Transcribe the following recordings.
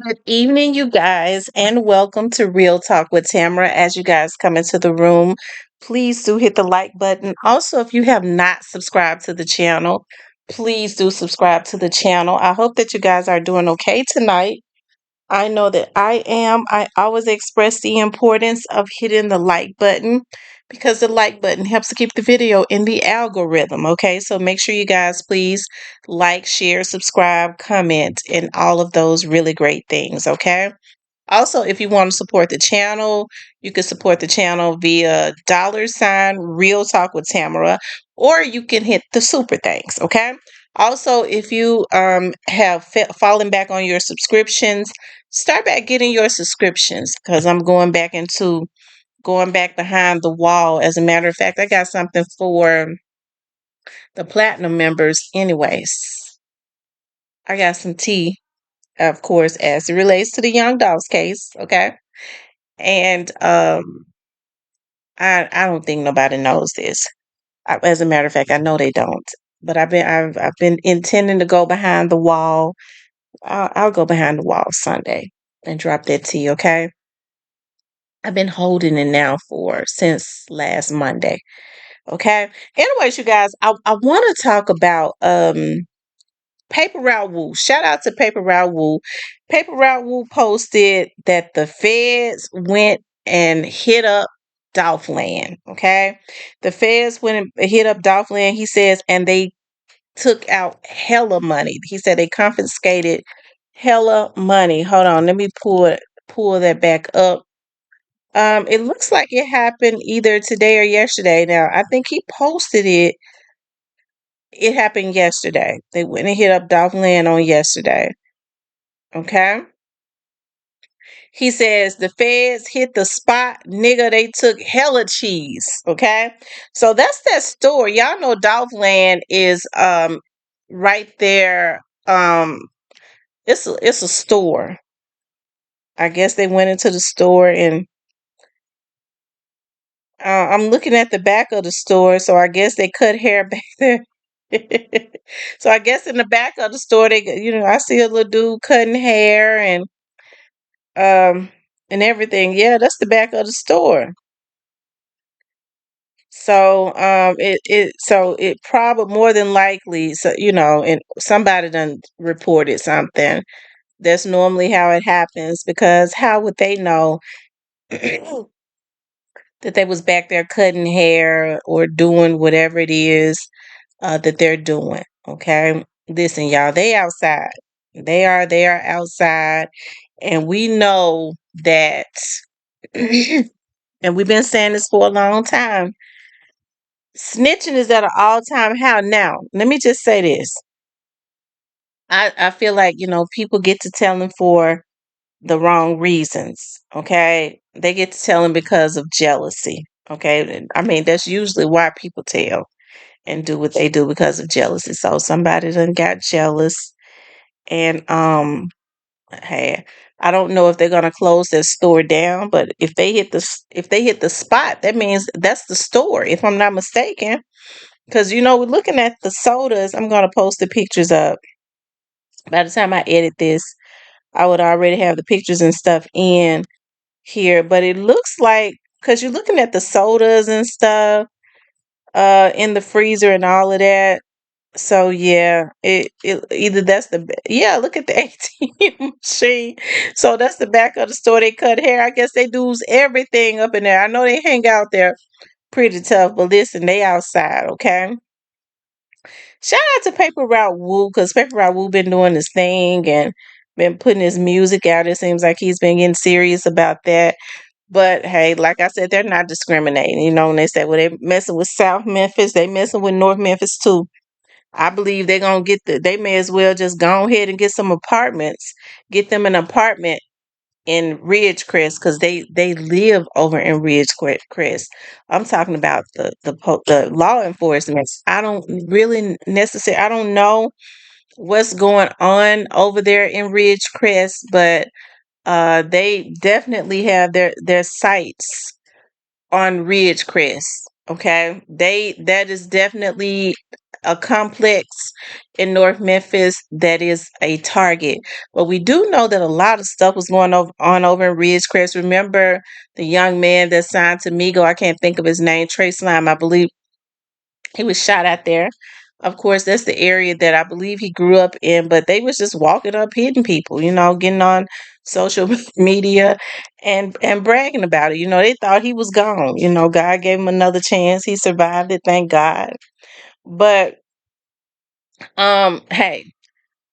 Good evening, you guys, and welcome to Real Talk with Tamara. As you guys come into the room, please do hit the like button. Also, if you have not subscribed to the channel, please do subscribe to the channel. I hope that you guys are doing okay tonight. I know that I am. I always express the importance of hitting the like button because the like button helps to keep the video in the algorithm. Okay, so make sure you guys please like, share, subscribe, comment, and all of those really great things. Okay. Also, if you want to support the channel, you can support the channel via $ Real Talk with Tamara, or you can hit the super thanks. Okay. Also, if you have fallen back on your subscriptions, start back getting your subscriptions because I'm going back behind the wall. As a matter of fact, I got something for the platinum members, anyways. I got some tea, of course, as it relates to the Young Dolphs case. Okay. And I don't think nobody knows this. As a matter of fact, I know they don't. But I've been intending to go behind the wall. I'll go behind the wall Sunday and drop that tea. Okay. I've been holding it now for since last Monday. Okay. Anyways, you guys, I want to talk about Paper Route Woo. Shout out to Paper Route Woo. Paper Route Woo posted that the feds went and hit up Dolphland. Okay. The feds went and hit up Dolphland, he says, and they took out hella money. He said they confiscated hella money. Hold on, let me pull that back up. It looks like it happened either today or yesterday. Now, I think he posted it. It happened yesterday. They went and hit up Dolphland on yesterday. Okay. He says the feds hit the spot, nigga. They took hella cheese. Okay. So that's that store. Y'all know Dolphland is right there. It's a store. I guess they went into the store and I'm looking at the back of the store, so I guess they cut hair back there. So I guess in the back of the store, I see a little dude cutting hair um and everything. Yeah, that's the back of the store. So it probably more than likely, so and somebody done reported something. That's normally how it happens because how would they know that they was back there cutting hair or doing whatever it is that they're doing? Okay, listen, y'all, they outside. They are outside, and we know that. And we've been saying this for a long time. Snitching is at an all-time high now. Let me just say this. I feel like, people get to telling for the wrong reasons. Okay. They get to telling because of jealousy. Okay. I mean, that's usually why people tell and do what they do because of jealousy. So somebody done got jealous and hey, I don't know if they're gonna close their store down, but if they hit the spot, that means that's the store, if I'm not mistaken. Because we're looking at the sodas. I'm gonna post the pictures up. By the time I edit this, I would already have the pictures and stuff in here. But it looks like because you're looking at the sodas and stuff in the freezer and all of that. So yeah, it either that's yeah, look at the ATM machine. So that's the back of the store. They cut hair. I guess they do everything up in there. I know they hang out there pretty tough, but listen, they outside, okay? Shout out to Paper Route Woo because Paper Route Woo been doing his thing and been putting his music out. It seems like he's been getting serious about that. But hey, like I said, they're not discriminating. When they say, well, they messing with South Memphis, they messing with North Memphis too. I believe they're gonna they may as well just go ahead and get some apartments, get them an apartment in Ridgecrest because they live over in Ridgecrest. I'm talking about the law enforcement. I don't really necessarily. I don't know what's going on over there in Ridgecrest, but they definitely have their sights on Ridgecrest. Okay, that is definitely a complex in North Memphis that is a target. But we do know that a lot of stuff was on over in Ridgecrest. Remember the young man that signed to Migo? I can't think of his name. Trey Slime, I believe he was shot out there. Of course, that's the area that I believe he grew up in, but they was just walking up hitting people, getting on social media and bragging about it. They thought he was gone. God gave him another chance. He survived it, thank God. But hey,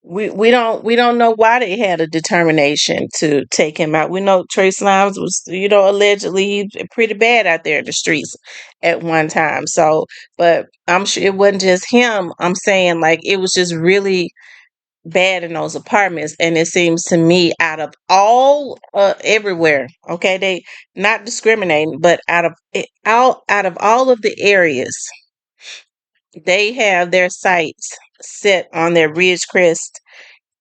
we don't know why they had a determination to take him out. We know Trey Slimes was, allegedly pretty bad out there in the streets at one time. So, but I'm sure it wasn't just him. I'm saying like it was just really bad in those apartments, and it seems to me out of all everywhere, okay, they not discriminating, but out of all of the areas, they have their sights set on their Ridgecrest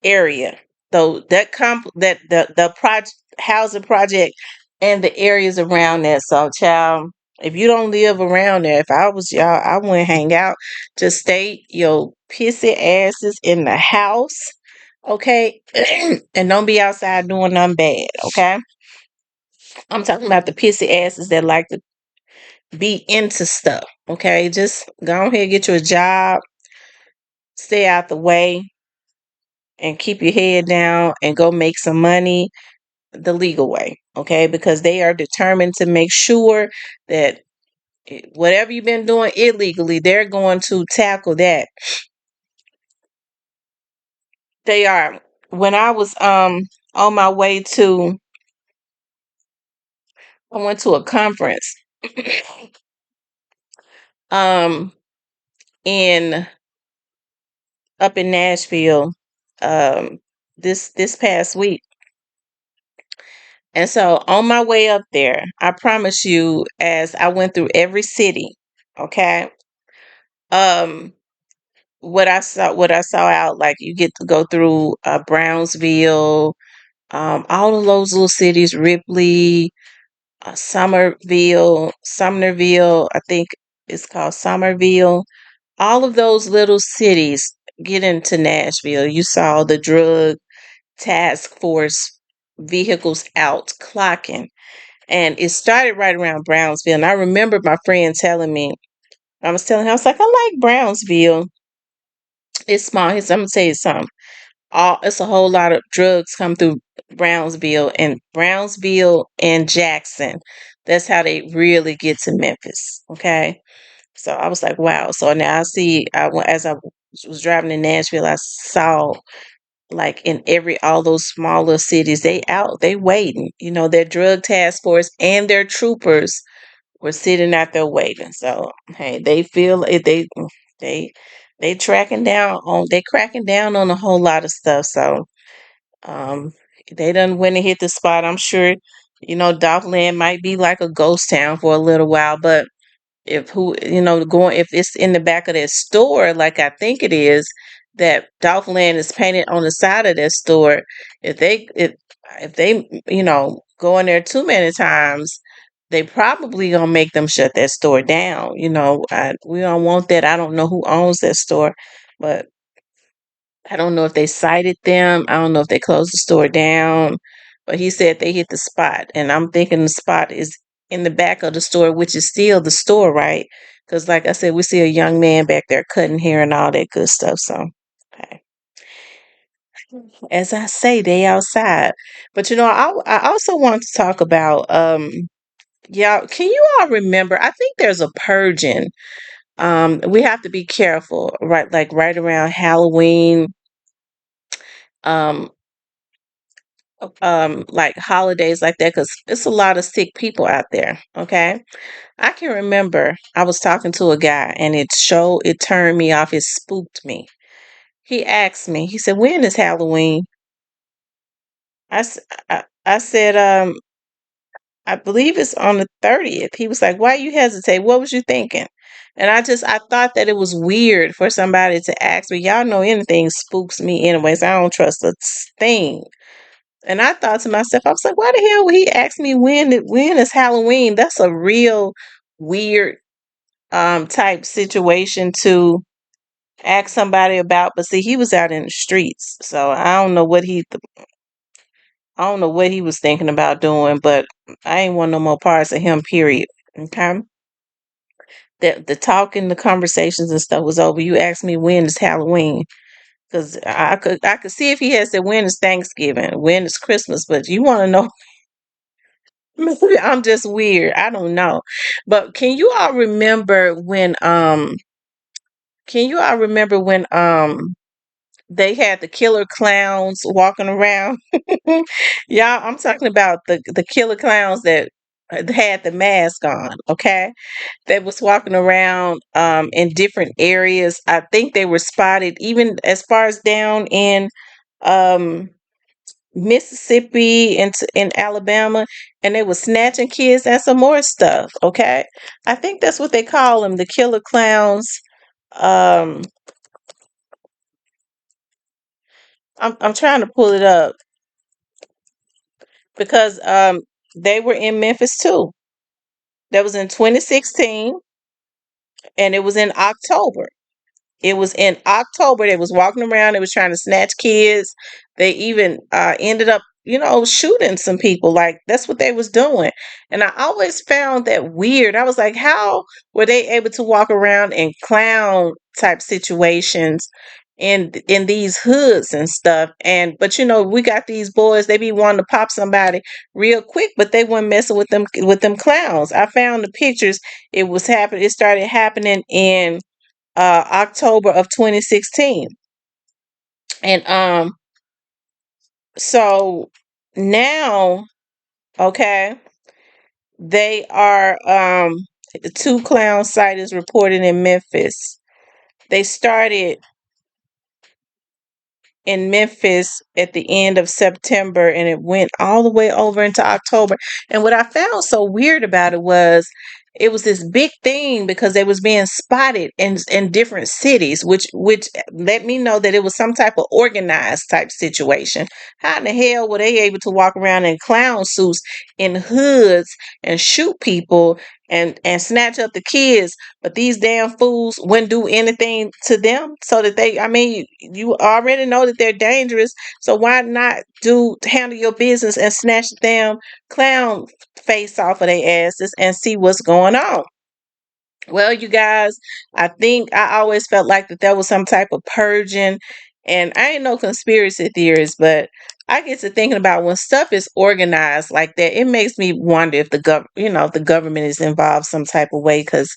area. So that the project housing project and the areas around that. So, child, if you don't live around there, if I was y'all, I wouldn't hang out. Just stay your pissy asses in the house, okay, and don't be outside doing nothing bad, okay. I'm talking about the pissy asses that like to be into stuff, okay. Just go ahead, get you a job, stay out the way, and keep your head down and go make some money the legal way, okay? Because they are determined to make sure that whatever you've been doing illegally, they're going to tackle that. They are. When I was on my way to, I went to a conference um in up in Nashville this past week. And so on my way up there, I promise you, as I went through every city, okay? Um what I saw out, like, you get to go through Brownsville, all of those little cities, Ripley, Sumnerville, I think it's called Somerville. All of those little cities get into Nashville. You saw the drug task force vehicles out clocking. And it started right around Brownsville. And I remember my friend telling me, I was telling her, I was like, I like Brownsville. It's small. I'm gonna tell you something. It's a whole lot of drugs come through Brownsville and Jackson. That's how they really get to Memphis. Okay. So I was like, wow. So now I see, as I was driving in Nashville, I saw like in all those smaller cities, they waiting. Their drug task force and their troopers were sitting out there waiting. So hey, they feel it. They they cracking down on a whole lot of stuff. So um, they done went and hit the spot. I'm sure, Dolph Land might be like a ghost town for a little while, but if it's in the back of that store, like I think it is, that Dolphland is painted on the side of that store. If they go in there too many times, they probably gonna make them shut that store down. We don't want that. I don't know who owns that store, but I don't know if they cited them. I don't know if they closed the store down, but he said they hit the spot. And I'm thinking the spot is in the back of the store, which is still the store, right? Because, like I said, we see a young man back there cutting hair and all that good stuff. So, okay. As I say, they outside. But, I also want to talk about, y'all, can you all remember? I think there's a purging. We have to be careful, right? Like right around Halloween. Um, like holidays like that, because it's a lot of sick people out there, okay. I can remember I was talking to a guy, and it turned me off, it spooked me. He asked me, he said, when is Halloween? I said, I believe it's on the 30th. He was like, why you hesitate, what was you thinking? And I thought that it was weird for somebody to ask me. Y'all know anything spooks me anyways. I don't trust a thing. And I thought to myself, I was like, why the hell would he ask me when is Halloween? That's a real weird type situation to ask somebody about, but see, he was out in the streets, so I don't know what he was thinking about doing, but I ain't want no more parts of him. Period. Okay. The talking, the conversations and stuff was over. You asked me when is Halloween, because I could see if he had said when is Thanksgiving, when is Christmas, but you want to know. Maybe I'm just weird. I don't know. But can you all remember when they had the killer clowns walking around? Y'all, I'm talking about the killer clowns that had the mask on, okay? They was walking around in different areas. I think they were spotted even as far as down in um Mississippi and in Alabama, and they were snatching kids and some more stuff. Okay, I think that's what they call them, the killer clowns. Um, I'm trying to pull it up because they were in Memphis too. That was in 2016, and it was in October. It was in October. They was walking around. They was trying to snatch kids. They even ended up, shooting some people. Like that's what they was doing. And I always found that weird. I was like, how were they able to walk around in clown type situations in these hoods and stuff? And but we got these boys. They be wanting to pop somebody real quick, but they weren't messing with them clowns. I found the pictures. It was happening. It started happening in October of 2016. And so now, okay, they are the two clown sightings reported in Memphis. They started in Memphis at the end of September and it went all the way over into October. And what I found so weird about it was this big thing because they was being spotted in different cities, which let me know that it was some type of organized type situation. How in the hell were they able to walk around in clown suits in hoods and shoot people and snatch up the kids, but these damn fools wouldn't do anything to them so that I mean, you already know that they're dangerous. So why not handle your business and snatch the damn clown face off of their asses and see what's going on? Well, you guys, I think I always felt like that was some type of purging, and I ain't no conspiracy theorist, but I get to thinking about when stuff is organized like that, it makes me wonder if if the government is involved some type of way because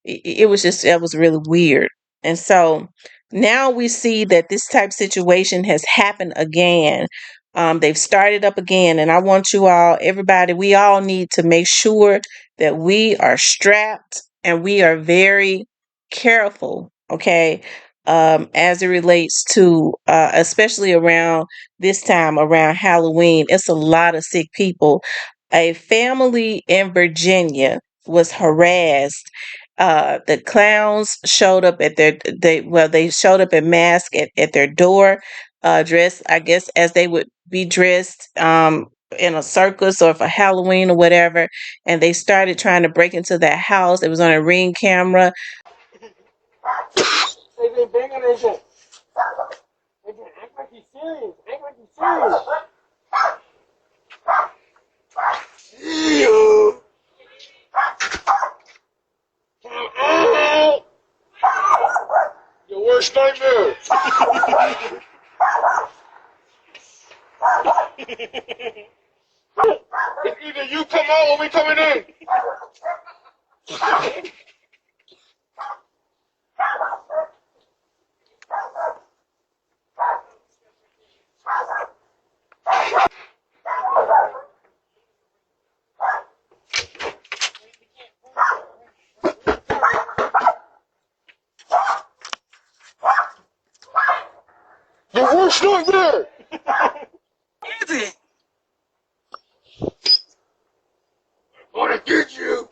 it was really weird. And so now we see that this type situation has happened again. They've started up again, and I want you all, everybody, we all need to make sure that we are strapped and we are very careful, okay, as it relates to, especially around this time, around Halloween. It's a lot of sick people. A family in Virginia was harassed. The clowns showed up at they showed up in mask at their door, dressed, I guess, as they would be dressed in a circus or for Halloween or whatever, and they started trying to break into that house. It was on a ring camera. They've been banging that shit. Act like he's serious. Act like he's serious. You. Your worst nightmare. It's either you come out or we coming in. Your worst nightmare. Is it? I wanna get you.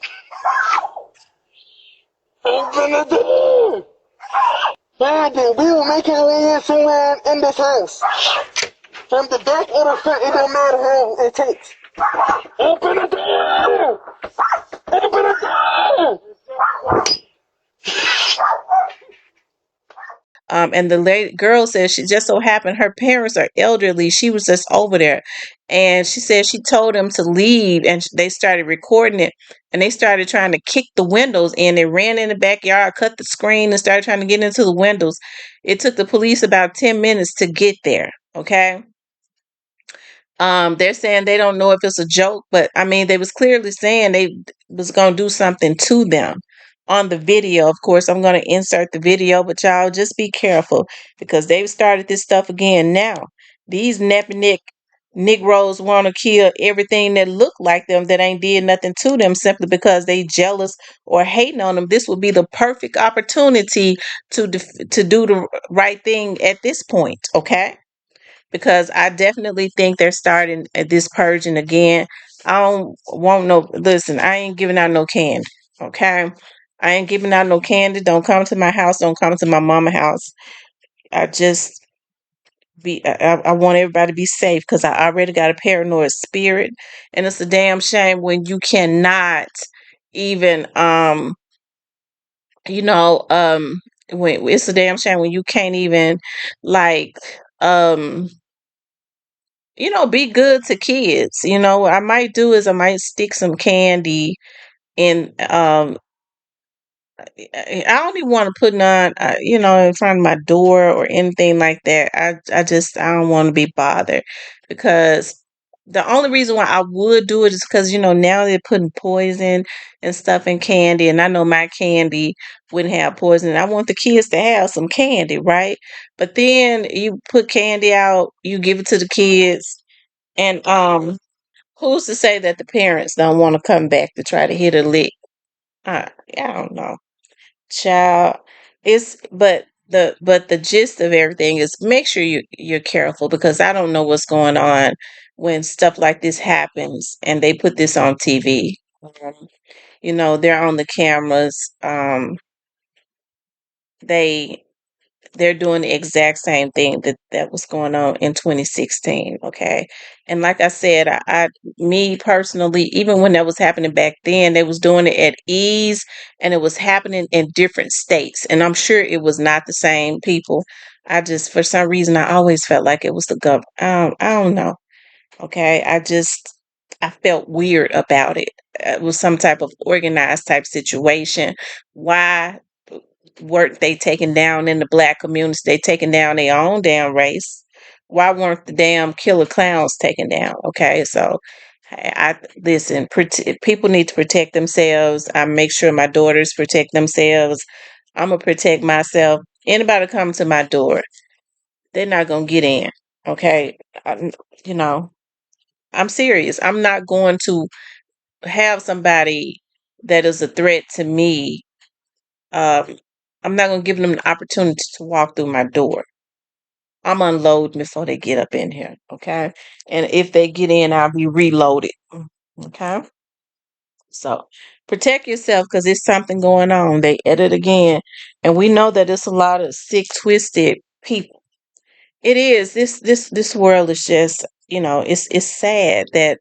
Open the door. Fine, then we will make our way in somewhere in this house. From the back or the front, it don't matter how it takes. Open the door! Open the door! And the girl says she just so happened her parents are elderly. She was just over there, and she said she told them to leave, and they started recording it, and they started trying to kick the windows in. They ran in the backyard, cut the screen, and started trying to get into the windows. It took the police about 10 minutes to get there. Okay. They're saying they don't know if it's a joke, but I mean, they was clearly saying they was gonna do something to them on the video. Of course, I'm gonna insert the video, but y'all just be careful because they've started this stuff again now. These Nepic Negroes want to kill everything that look like them that ain't did nothing to them simply because they jealous or hating on them. This would be the perfect opportunity to do the right thing at this point. Okay, because I definitely think they're starting this purging again. I don't want no, listen, I ain't giving out no candy. Okay. I ain't giving out no candy. Don't come to my house. Don't come to my mama house. I just I want everybody to be safe because I already got a paranoid spirit. And it's a damn shame when you cannot even, you know, when it's a damn shame when you can't even like, um, be good to kids. What I might do is I might stick some candy in. I don't even want to put none, in front of my door or anything like that. I don't want to be bothered because the only reason why I would do it is because now they're putting poison and stuff in candy, and I know my candy wouldn't have poison. I want the kids to have some candy, right? But then you put candy out, you give it to the kids, and who's to say that the parents don't want to come back to try to hit a lick? I don't know, child. It's but the gist of everything is make sure you're careful because I don't know what's going on when stuff like this happens and they put this on TV. They're on the cameras. They they're doing the exact same thing that was going on in 2016. Okay, and like I said, me personally, even when that was happening back then, they was doing it at ease, and it was happening in different states, and I'm sure it was not the same people. I just, for some reason, I always felt like it was the government. I don't know. Okay, I felt weird about it. It was some type of organized type situation. Why weren't they taken down in the black community? They taking down their own damn race. Why weren't the damn killer clowns taken down? Okay, so I listen. People need to protect themselves. I make sure my daughters protect themselves. I'm gonna protect myself. Anybody come to my door, they're not gonna get in. Okay, you know I'm serious. I'm not going to have somebody that is a threat to me. Um, I'm not going to give them an opportunity to walk through my door. I'm unloading before they get up in here. Okay. And if they get in, I'll be reloaded. Okay. So protect yourself because there's something going on. They edit again. And we know that it's a lot of sick, twisted people. It is. This world is just, it's sad that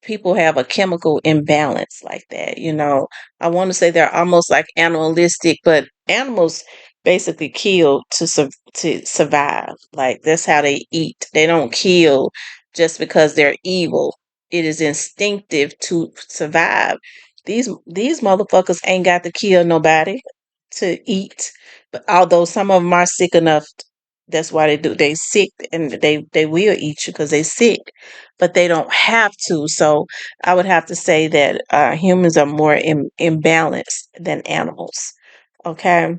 people have a chemical imbalance like that. I want to say they're almost like animalistic, but animals basically kill to survive. Like that's how they eat. They don't kill just because they're evil. It is instinctive to survive. These motherfuckers ain't got to kill nobody to eat. But although some of them are sick enough, that's why they do. They sick and they will eat you because they sick, but they don't have to. So I would have to say that humans are more imbalanced than animals. Okay.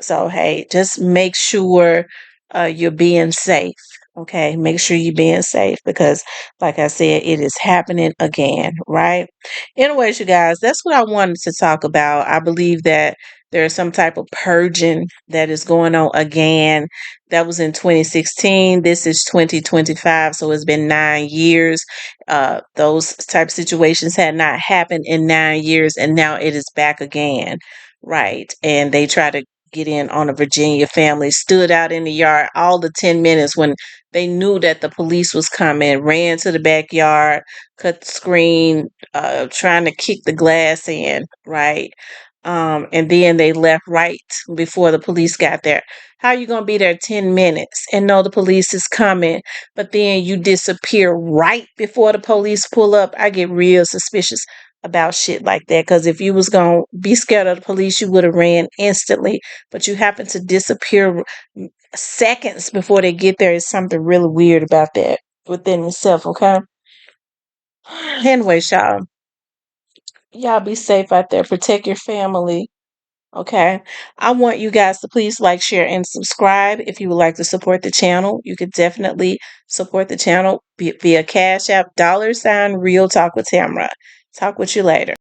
So, hey, just make sure you're being safe. Okay. Make sure you're being safe because, like I said, it is happening again. Right. Anyways, you guys, that's what I wanted to talk about. I believe that there's some type of purging that is going on again. That was in 2016. This is 2025. So it's been 9 years. Those type situations had not happened in 9 years, and now it is back again. Right. And they try to get in on a Virginia family, stood out in the yard all the 10 minutes when they knew that the police was coming, ran to the backyard, cut the screen, trying to kick the glass in. Right. And then they left right before the police got there. How you gonna be there 10 minutes and know the police is coming, but then you disappear right before the police pull up? I get real suspicious about shit like that, because if you was gonna be scared of the police, you would have ran instantly, but you happen to disappear seconds before they get there. Is something really weird about that within itself, okay? Anyway, y'all be safe out there. Protect your family. Okay. I want you guys to please like, share, and subscribe. If you would like to support the channel, you could definitely support the channel via Cash App, $Real Talk with Tamara. Talk with you later.